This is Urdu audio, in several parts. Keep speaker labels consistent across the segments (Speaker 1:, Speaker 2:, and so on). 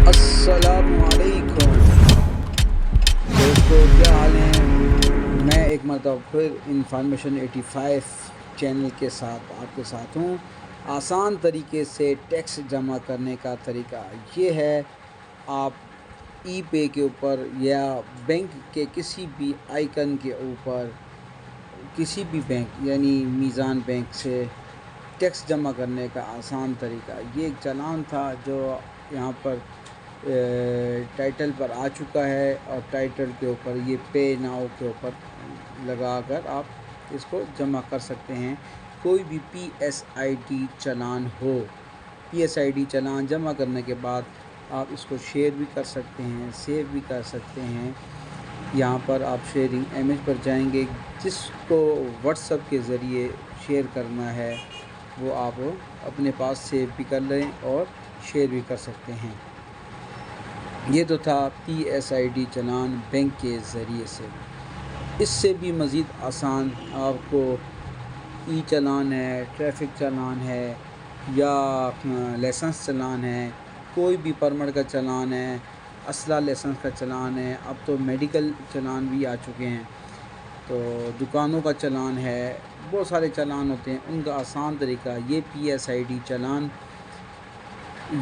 Speaker 1: السلام علیکم دوستو، کیا حال ہیں؟ میں ایک مرتبہ پھر انفارمیشن 85 چینل کے ساتھ آپ کے ساتھ ہوں۔ آسان طریقے سے ٹیکس جمع کرنے کا طریقہ یہ ہے، آپ ای پے کے اوپر یا بینک کے کسی بھی آئیکن کے اوپر کسی بھی بینک یعنی میزان بینک سے ٹیکس جمع کرنے کا آسان طریقہ، یہ ایک چالان تھا جو یہاں پر ٹائٹل پر آ چکا ہے، اور ٹائٹل کے اوپر یہ پے ناؤ کے اوپر لگا کر آپ اس کو جمع کر سکتے ہیں۔ کوئی بھی پی ایس آئی ڈی چالان ہو، پی ایس آئی ڈی چالان جمع کرنے کے بعد آپ اس کو شیئر بھی کر سکتے ہیں، سیو بھی کر سکتے ہیں۔ یہاں پر آپ شیئرنگ امیج پر جائیں گے، جس کو واٹس ایپ کے ذریعے شیئر کرنا ہے وہ آپ اپنے پاس سیو بھی کر لیں اور شیئر بھی کر سکتے ہیں۔ یہ تو تھا پی S I D challan bank کے ذریعے سے۔ اس سے بھی مزید آسان آپ کو ای چالان ہے، ٹریفک چالان ہے، یا لائسنس چالان ہے، کوئی بھی پرمٹ کا چالان ہے، اسلحہ لائسنس کا چالان ہے، اب تو میڈیکل چالان بھی آ چکے ہیں، تو دکانوں کا چالان ہے، بہت سارے چالان ہوتے ہیں۔ ان کا آسان طریقہ یہ پی ایس آئی ڈی چالان،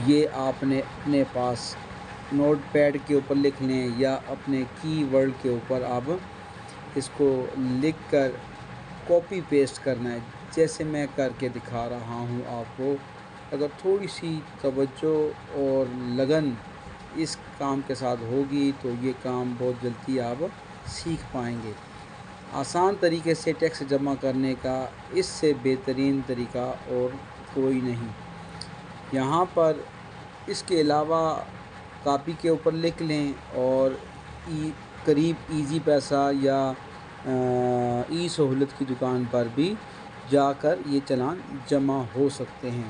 Speaker 1: یہ آپ نے اپنے پاس نوٹ پیڈ کے اوپر لکھ لیں یا اپنے کی ورڈ کے اوپر آپ اس کو لکھ کر کاپی پیسٹ کرنا ہے، جیسے میں کر کے دکھا رہا ہوں آپ کو۔ اگر تھوڑی سی توجہ اور لگن اس کام کے ساتھ ہوگی تو یہ کام بہت جلدی آپ سیکھ پائیں گے۔ آسان طریقے سے ٹیکس جمع کرنے کا اس سے بہترین طریقہ اور کوئی نہیں۔ یہاں پر اس کے علاوہ کاپی کے اوپر لکھ لیں، اور قریب ایزی پیسہ یا ای سہولت کی دکان پر بھی جا کر یہ چالان جمع ہو سکتے ہیں،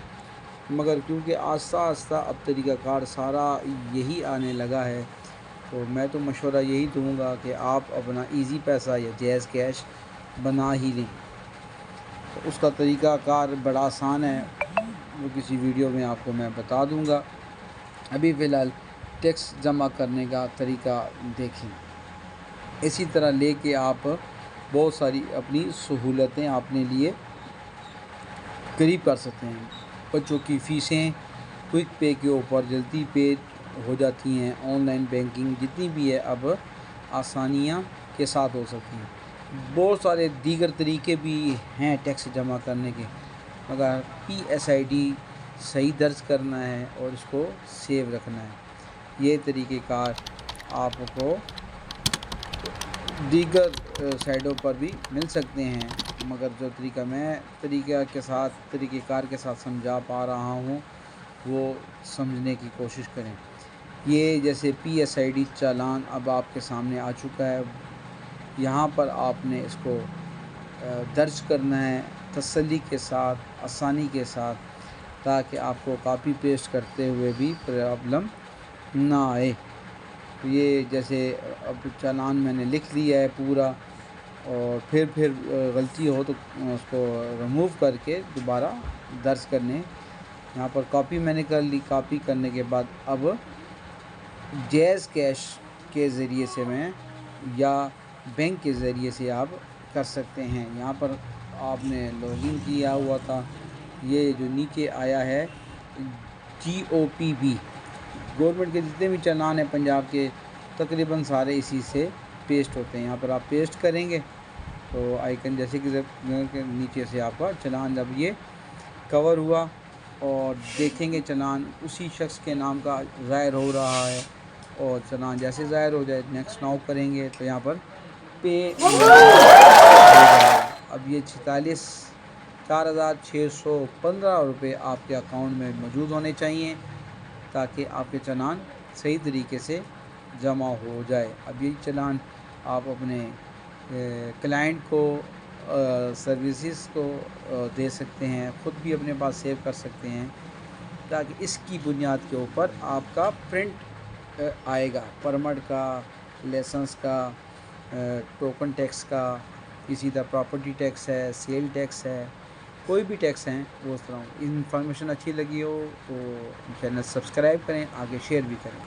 Speaker 1: مگر کیونکہ آہستہ آہستہ اب طریقہ کار سارا یہی آنے لگا ہے، تو میں تو مشورہ یہی دوں گا کہ آپ اپنا ایزی پیسہ یا جیز کیش بنا ہی لیں۔ تو اس کا طریقہ کار بڑا آسان ہے، وہ کسی ویڈیو میں آپ کو میں بتا دوں گا۔ ابھی فی الحال ٹیکس جمع کرنے کا طریقہ دیکھیں۔ اسی طرح لے کے آپ بہت ساری اپنی سہولتیں اپنے لیے قریب کر سکتے ہیں۔ بچوں کی فیسیں کوئک پے کے اوپر جلدی پے ہو جاتی ہیں، آن لائن بینکنگ جتنی بھی ہے اب آسانیاں کے ساتھ ہو سکتی ہیں۔ بہت سارے دیگر طریقے بھی ہیں ٹیکس جمع کرنے کے، مگر پی ایس آئی ڈی صحیح درج کرنا ہے اور اس کو سیو رکھنا ہے۔ یہ طریقہ کار آپ کو دیگر سائٹوں پر بھی مل سکتے ہیں، مگر جو طریقہ میں طریقہ کار کے ساتھ سمجھا پا رہا ہوں وہ سمجھنے کی کوشش کریں۔ یہ جیسے پی ایس آئی ڈی چالان اب آپ کے سامنے آ چکا ہے، یہاں پر آپ نے اس کو درج کرنا ہے تسلی کے ساتھ، آسانی کے ساتھ، تاکہ آپ کو کاپی پیسٹ کرتے ہوئے بھی پرابلم نہ آئے۔ یہ جیسے اب چالان میں نے لکھ لیا ہے پورا، اور پھر غلطی ہو تو اس کو ریموو کر کے دوبارہ درج کرنے۔ یہاں پر کاپی میں نے کر لی، کاپی کرنے کے بعد اب جیز کیش کے ذریعے سے میں یا بینک کے ذریعے سے آپ کر سکتے ہیں۔ یہاں پر آپ نے لاگ ان کیا ہوا تھا، یہ جو نیچے آیا ہے جی او پی بی، گورنمنٹ کے جتنے بھی چالان ہیں پنجاب کے تقریباً سارے اسی سے پیسٹ ہوتے ہیں۔ یہاں پر آپ پیسٹ کریں گے تو آئیکن جیسے کہ نیچے سے آپ کا چالان جب یہ کور ہوا اور دیکھیں گے چالان اسی شخص کے نام کا ظاہر ہو رہا ہے، اور چالان جیسے ظاہر ہو جائے نیکسٹ ناؤ کریں گے تو یہاں پر پے ہو جائے گا۔ اب یہ 4,615 روپے آپ کے اکاؤنٹ میں موجود ہونے چاہیے تاکہ آپ کے چالان صحیح طریقے سے جمع ہو جائے۔ اب یہی چالان آپ اپنے کلائنٹ کو، سروسز کو دے سکتے ہیں، خود بھی اپنے پاس سیو کر سکتے ہیں، تاکہ اس کی بنیاد کے اوپر آپ کا پرنٹ آئے گا، پرمٹ کا، لائسنس کا، ٹوکن ٹیکس کا، اسی طرح پراپرٹی ٹیکس ہے، سیل ٹیکس ہے، کوئی بھی ٹیکس ہیں وہ اس طرح انفارمیشن اچھی لگی ہو تو چینل سبسکرائب کریں، آگے شیئر بھی کریں۔